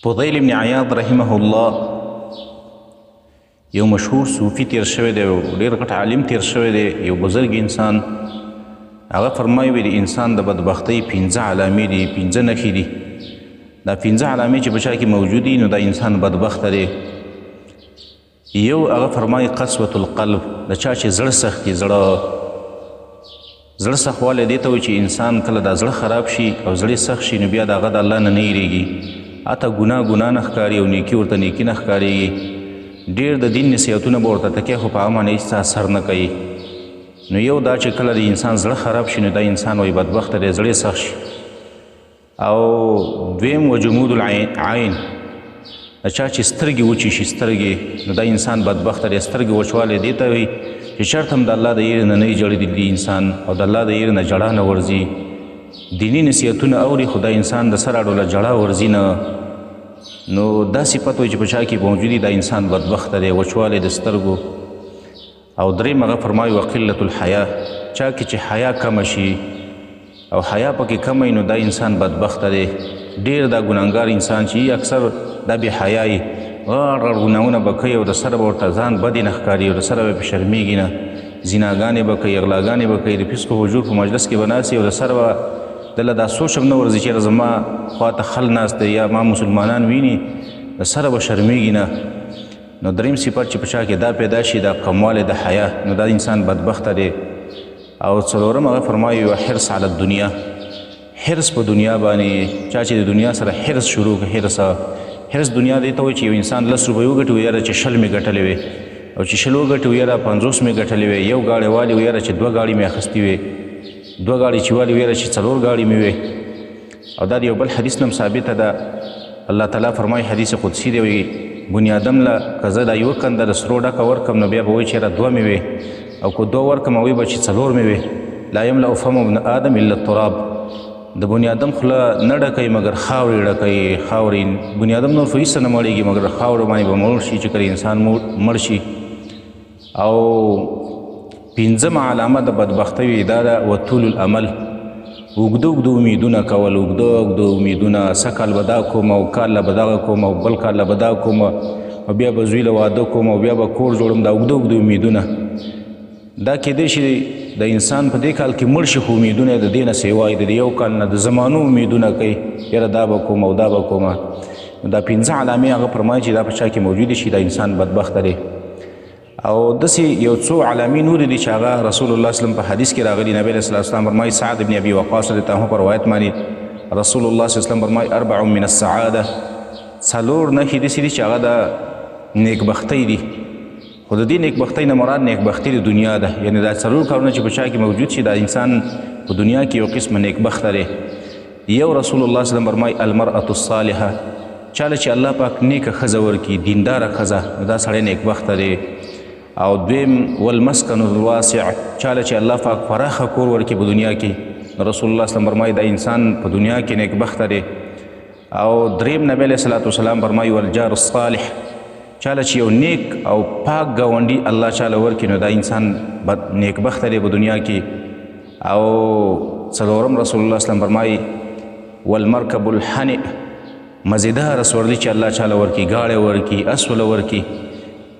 فضیل ابن عیاض رحمه الله یو مشهور صوفي تیر شوی دی او ډېر غټ عالم تیر شوی دی یو بزرګ انسان هغه فرمایي د انسان د بدبختۍ 15 علامې دي 15 نښې دي دا 15 علامې چې په چا کې موجود دي نو دا انسان بدبخته دی یو هغه فرمایي قسوة القلب د چا چې زړه سخت وي زړه سختوالی دې ته وایي چې انسان کله دا زړه خراب شي او زړه سخت شي نو بیا د هغه د الله نه نه هېرېږي حتی ګناه نه ښکاري او نیکي ورته نیکي نه ښکارېږي ډېر د دین نصیحتونه به ورته تکیه خو په هغه باندې هېڅ اثر نه کوي نو یو دا چې کله د انسان زړه خراب شي نو دا انسان وایي بدبخته دی زړه سخت شي او دویم وجمود العین د چا چې سترګې وچې شي سترګې نو دا انسان بدبخته دی سترګې وچوالی دې ته وایي چې چېرته هم د الله د یېرې نه نه جړېدلی انسان او د الله د یېرې نه جړا نه ورځي دیني نصیحتونه اوري خو دا انسان د سر اړوله جړا ورځي نه نو دا صفت وایي چې په چا کې موجودي دا انسان بدبخته دی وچوالی د سترګو او درېیم هغه فرمایي وقلة الحیا چا کې چې حیا کمه شي او حیا پکې کمه نو دا انسان بدبخته دی ډېر دا ګناهګار انسان چې اکثر دا بې حیا یي غټ غټ ګناهونه به کوي او د سره به ورته ځان بدې نه ښکاري او د سره به پرې شرمېږي نه زیناګانې به کوي اغلاګانې به کوي د فسق و فجور په مجلس کې به ناست او د سره به دله دا سوچ هم نه ورځي چې زما خواته خل ناست دی یا ما مسلمانان ویني د سره به شرمېږي نه نو دریم صفت چې په چا کې دا پیدا شي دا کموالی د حیا نو دا انسان بدبخته دی او څلورم هغه فرمایي و حرص علی الدنیا حرص په دنیا باندې چا چې د دنیا سره حرص شروع کړي حرص دنیا دی ته وایي چې یو انسان 10 روپۍ وګټي یاره چې 100 مې ګټلې وې او چې 100 وګټي یاره 50 مې ګټلې وې یو ګاډی والي یاره چې 2 ګاډي مې اخیستې وې 2 ګاډي چې والي یاره چې 4 ګاډي مې وې او دا د یو بل حدیث نه هم ثابته ده الله تعالی فرمایي حدیث قدسي دی وایي بني آدم له که زه دا یوه کنده د سرو ډکه ورکړم نو بیا به وایي چې یاره 2 مې وې او که 2 ورکړم وایي به چې 4 مې وې لا یملأ فم ابن آدم الا التراب د بني آدم خوله نه ډکوي مګر خاورې ډکوي خاورې بني آدم نور خو هېڅ نه مړېږي مګر خاورو باندې به مړ شي چې کله انسان مړ شي او پنځمه علامه د بدبختۍ وي دا ده وطول العمل اوږده اوږده امیدونه کول اوږده اوږده امیدونه څه کال به دا کوم او کال له به دغه کوم او بل کال له به دا کوم او بیا به زوی له واده کوم او بیا به کور جوړم دا اوږده اوږده امیدونه دا کیدای شي د انسان په دې کال کې مړ شي خو امیدونه یې د دې نه سیوای د یو کال نه د زمانو امیدونه کوي یاره دا به کوم او دا به کومه دا 15 علامې هغه فرمایي چې دا په چا کې موجودې شي دا انسان بدبخته دی او داسې یو څو علامې نورې دي چې هغه رسول الله وسلم په حدیث کې راغلي نبی علیه الصلاة والسلام فرمایي سعد بن ابي وقاص رضی الله عنه په روایت باندې رسول الله صلی الله علیه وسلم فرمایي 4 من السعاده 4 نښې داسې دي چې هغه د نیکبختۍ دي خو د دې نیکبختۍ نه مراد نیکبختي د دنیا ده یعنی دا 4 کارونه چې په چا کې موجود شي دا انسان په دنیا کې یو قسمه نیکبخته دی یو رسول الله صلی الله علیه وسلم فرمایي المرأة الصالحه چاله چې الله پاک نیکه ښځه ورکړي دینداره ښځه دا سړی نیکبخته دی او دویم والمسکن الواسع چاله چې الله پاک پراخه کور ورکړي په دنیا کې رسول الله صلی الله علیه وسلم فرمایي دا انسان په دنیا کې نیکبخته دی او دریم نبی علیه الصلاة والسلام فرمایي والجار الصالح چاله چې یو نیک او پاک ګاونډي الله چاله ورکړي نو دا انسان نیکبخته دی په دنیا کې او څلورم رسول الله صلی الله علیه وسلم فرمایي والمرکب الحنئ مزیدار سوړلي چې الله چاله ورکړي ګاډی ورکړي اس وله ورکړي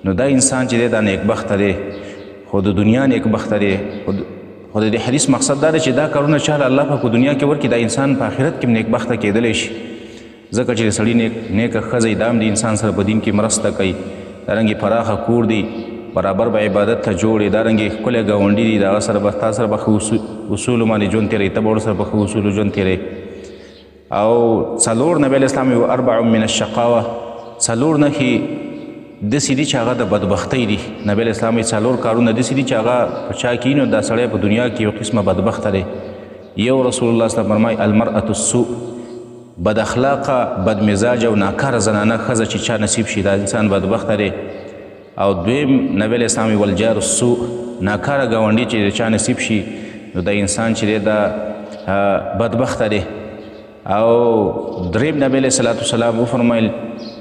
نو دا انسان چې دی دا نیکبخته دی خو د دنیا نیکبخته دی خو د دې حدیث مقصد دا دی چې دا کارونه چاله الله پاک په دنیا کې ورکړي دا انسان په آخرت کې هم نیکبخته کېدلی شي ځکه چې د سړي نیکه ښځه دا هم د انسان سره په دین کې مرسته کوي دارنګې پراخه کور دی برابر به عبادت ته جوړ دی دارنګې ښکلی ګاونډي دی د هغه سره به تا سره به ښه اصولو باندې ژوند تېروي ته به ورسره په ښه اصولو ژوند تېروي او 4 نبی علیه السلام و 4 من الشقاوه 4 نښې داسې دي چې هغه د بدبختۍ دي نبی علیه السلام یې 4 کارونه داسې دي چې هغه په چا کې نو دا سړی په دنیا کې یو قسمه بدبخته دی یو رسول الله صلی الله علیه وسلم فرمایي المرأة السوء بد اخلاقه بد مزاج او ناکاره زنانه ښځه چې چا نصیب شي دا انسان بدبخته دی او دویم نبی علیه السلام والجار السوء ناکاره ګاونډي چې د چا نصیب شي نو دا انسان چې دی دا بدبخته دی او دریم نبی علیه الصلاة والسلام وفرمیل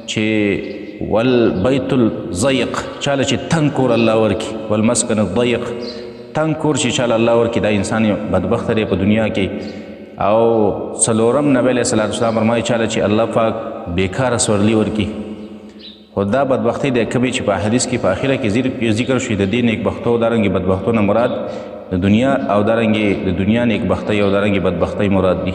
چې والبیت الضیق چاله چې تنګ کور الله ورکړي والمسکن الضیق تنګ کور چې چاله الله ورکړي دا انسان بدبخته دی په دنیا کې او څلورم نبی علیه الصلاة والسلام فرمایي چاله چې الله پاک بیکاره سورلي ورکړي خو دا بدبختي دی کبي چې په حدیث کې په اخره کې ذکر شوي د دې نیکبختو دارنګې بدبختو نه مراد د دنیا او دارنګې د دنیا نیکبختۍ او دارنګې بدبختۍ مراد دي